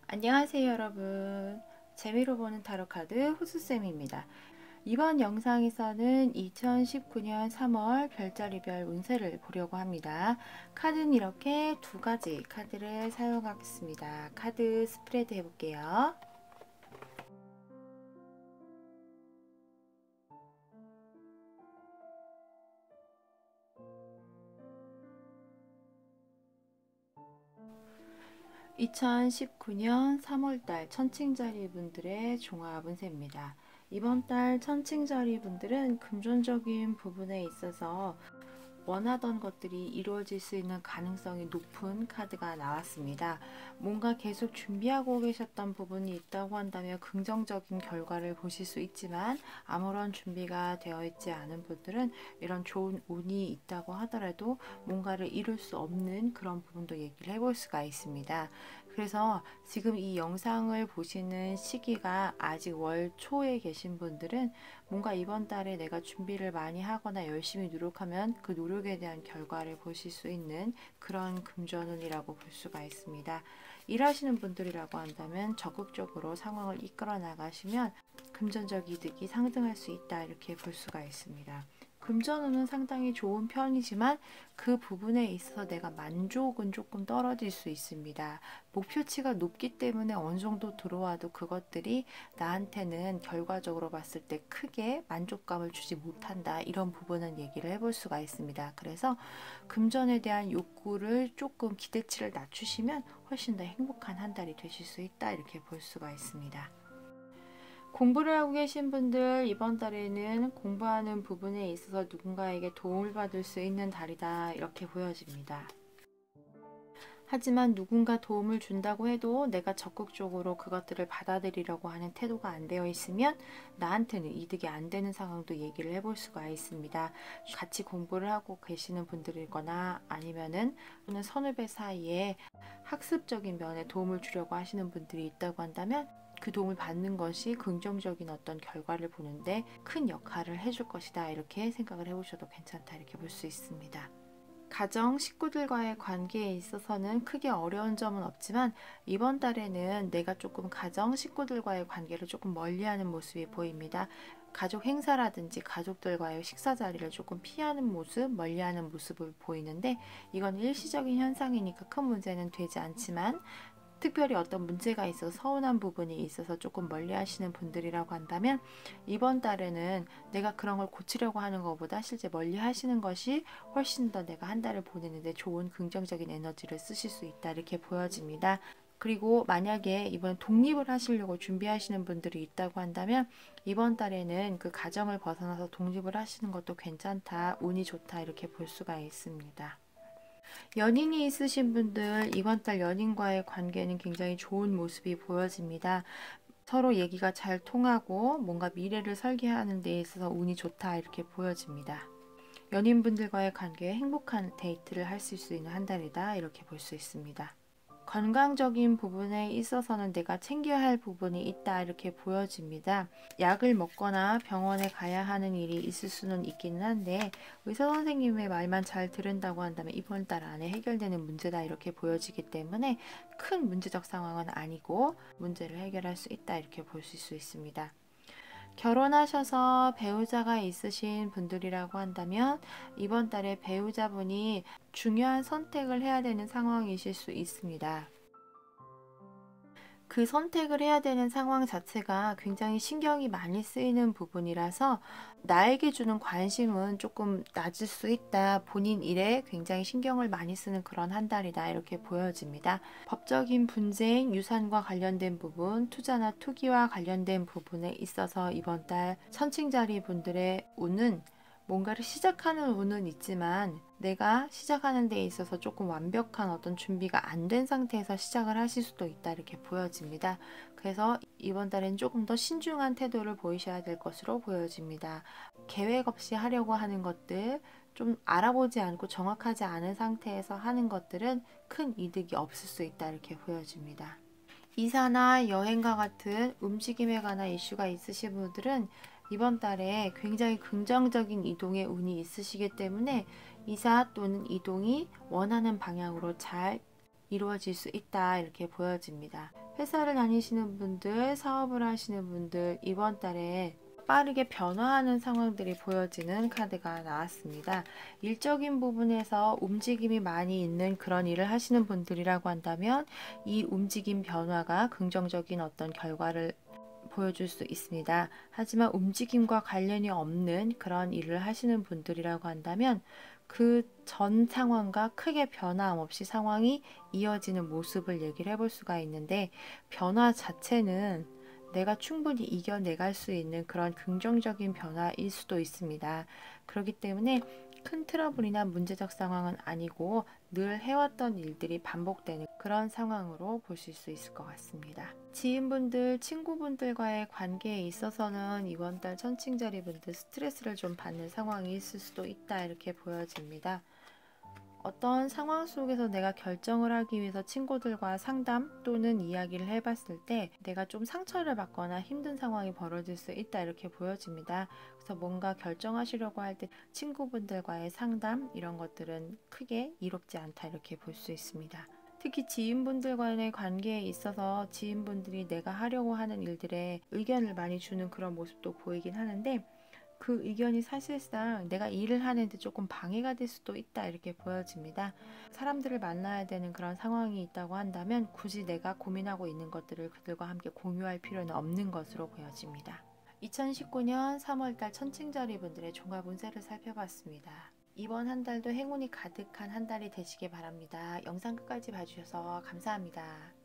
안녕하세요 여러분. 재미로 보는 타로카드 호수쌤입니다. 이번 영상에서는 2019년 3월 별자리별 운세를 보려고 합니다. 카드는 이렇게 두 가지 카드를 사용하겠습니다. 카드 스프레드 해볼게요. (2019년 3월달) 천칭자리 분들의 종합 운세입니다. 이번 달 천칭자리 분들은 금전적인 부분에 있어서 원하던 것들이 이루어질 수 있는 가능성이 높은 카드가 나왔습니다. 뭔가 계속 준비하고 계셨던 부분이 있다고 한다면 긍정적인 결과를 보실 수 있지만, 아무런 준비가 되어 있지 않은 분들은 이런 좋은 운이 있다고 하더라도 뭔가를 이룰 수 없는 그런 부분도 얘기를 해볼 수가 있습니다. 그래서 지금 이 영상을 보시는 시기가 아직 월 초에 계신 분들은 뭔가 이번 달에 내가 준비를 많이 하거나 열심히 노력하면 그 노력에 대한 결과를 보실 수 있는 그런 금전운이라고 볼 수가 있습니다. 일하시는 분들이라고 한다면 적극적으로 상황을 이끌어 나가시면 금전적 이득이 상승할 수 있다, 이렇게 볼 수가 있습니다. 금전운은 상당히 좋은 편이지만 그 부분에 있어서 내가 만족은 조금 떨어질 수 있습니다. 목표치가 높기 때문에 어느 정도 들어와도 그것들이 나한테는 결과적으로 봤을 때 크게 만족감을 주지 못한다, 이런 부분은 얘기를 해볼 수가 있습니다. 그래서 금전에 대한 욕구를 조금 기대치를 낮추시면 훨씬 더 행복한 한 달이 되실 수 있다, 이렇게 볼 수가 있습니다. 공부를 하고 계신 분들, 이번 달에는 공부하는 부분에 있어서 누군가에게 도움을 받을 수 있는 달이다, 이렇게 보여집니다. 하지만 누군가 도움을 준다고 해도 내가 적극적으로 그것들을 받아들이려고 하는 태도가 안 되어 있으면 나한테는 이득이 안 되는 상황도 얘기를 해볼 수가 있습니다. 같이 공부를 하고 계시는 분들이거나 아니면은 선후배 사이에 학습적인 면에 도움을 주려고 하시는 분들이 있다고 한다면 그 도움을 받는 것이 긍정적인 어떤 결과를 보는데 큰 역할을 해줄 것이다, 이렇게 생각을 해보셔도 괜찮다, 이렇게 볼 수 있습니다. 가정 식구들과의 관계에 있어서는 크게 어려운 점은 없지만 이번 달에는 내가 조금 가정 식구들과의 관계를 조금 멀리하는 모습이 보입니다. 가족 행사라든지 가족들과의 식사 자리를 조금 피하는 모습, 멀리하는 모습을 보이는데, 이건 일시적인 현상이니까 큰 문제는 되지 않지만 특별히 어떤 문제가 있어서 서운한 부분이 있어서 조금 멀리 하시는 분들이라고 한다면 이번 달에는 내가 그런 걸 고치려고 하는 것보다 실제 멀리 하시는 것이 훨씬 더 내가 한 달을 보내는데 좋은 긍정적인 에너지를 쓰실 수 있다, 이렇게 보여집니다. 그리고 만약에 이번 독립을 하시려고 준비하시는 분들이 있다고 한다면 이번 달에는 그 가정을 벗어나서 독립을 하시는 것도 괜찮다, 운이 좋다, 이렇게 볼 수가 있습니다. 연인이 있으신 분들, 이번 달 연인과의 관계는 굉장히 좋은 모습이 보여집니다. 서로 얘기가 잘 통하고 뭔가 미래를 설계하는 데 있어서 운이 좋다, 이렇게 보여집니다. 연인분들과의 관계에 행복한 데이트를 하실 수 있는 한 달이다, 이렇게 볼 수 있습니다. 건강적인 부분에 있어서는 내가 챙겨야 할 부분이 있다, 이렇게 보여집니다. 약을 먹거나 병원에 가야 하는 일이 있을 수는 있기는 한데 의사 선생님의 말만 잘 들은다고 한다면 이번 달 안에 해결되는 문제다, 이렇게 보여지기 때문에 큰 문제적 상황은 아니고 문제를 해결할 수 있다, 이렇게 보실 수 있습니다. 결혼하셔서 배우자가 있으신 분들이라고 한다면 이번 달에 배우자분이 중요한 선택을 해야 되는 상황이실 수 있습니다. 그 선택을 해야 되는 상황 자체가 굉장히 신경이 많이 쓰이는 부분이라서 나에게 주는 관심은 조금 낮을 수 있다, 본인 일에 굉장히 신경을 많이 쓰는 그런 한 달이다, 이렇게 보여집니다. 법적인 분쟁, 유산과 관련된 부분, 투자나 투기와 관련된 부분에 있어서 이번 달 천칭자리 분들의 운은 뭔가를 시작하는 운은 있지만 내가 시작하는 데 있어서 조금 완벽한 어떤 준비가 안 된 상태에서 시작을 하실 수도 있다, 이렇게 보여집니다. 그래서 이번 달엔 조금 더 신중한 태도를 보이셔야 될 것으로 보여집니다. 계획 없이 하려고 하는 것들, 좀 알아보지 않고 정확하지 않은 상태에서 하는 것들은 큰 이득이 없을 수 있다, 이렇게 보여집니다. 이사나 여행과 같은 움직임에 관한 이슈가 있으신 분들은 이번 달에 굉장히 긍정적인 이동의 운이 있으시기 때문에 이사 또는 이동이 원하는 방향으로 잘 이루어질 수 있다, 이렇게 보여집니다. 회사를 다니시는 분들, 사업을 하시는 분들, 이번 달에 빠르게 변화하는 상황들이 보여지는 카드가 나왔습니다. 일적인 부분에서 움직임이 많이 있는 그런 일을 하시는 분들이라고 한다면 이 움직임 변화가 긍정적인 어떤 결과를 보여줄 수 있습니다. 하지만 움직임과 관련이 없는 그런 일을 하시는 분들이라고 한다면 그 전 상황과 크게 변함 없이 상황이 이어지는 모습을 얘기를 해볼 수가 있는데, 변화 자체는 내가 충분히 이겨내갈 수 있는 그런 긍정적인 변화일 수도 있습니다. 그렇기 때문에 큰 트러블이나 문제적 상황은 아니고 늘 해왔던 일들이 반복되는 그런 상황으로 보실 수 있을 것 같습니다. 지인분들, 친구분들과의 관계에 있어서는 이번 달 천칭자리 분들 스트레스를 좀 받는 상황이 있을 수도 있다, 이렇게 보여집니다. 어떤 상황 속에서 내가 결정을 하기 위해서 친구들과 상담 또는 이야기를 해봤을 때 내가 좀 상처를 받거나 힘든 상황이 벌어질 수 있다, 이렇게 보여집니다. 그래서 뭔가 결정하시려고 할 때 친구분들과의 상담 이런 것들은 크게 이롭지 않다, 이렇게 볼 수 있습니다. 특히 지인분들과의 관계에 있어서 지인분들이 내가 하려고 하는 일들에 의견을 많이 주는 그런 모습도 보이긴 하는데, 그 의견이 사실상 내가 일을 하는데 조금 방해가 될 수도 있다, 이렇게 보여집니다. 사람들을 만나야 되는 그런 상황이 있다고 한다면 굳이 내가 고민하고 있는 것들을 그들과 함께 공유할 필요는 없는 것으로 보여집니다. 2019년 3월달 천칭자리 분들의 종합 운세를 살펴봤습니다. 이번 한 달도 행운이 가득한 한 달이 되시길 바랍니다. 영상 끝까지 봐주셔서 감사합니다.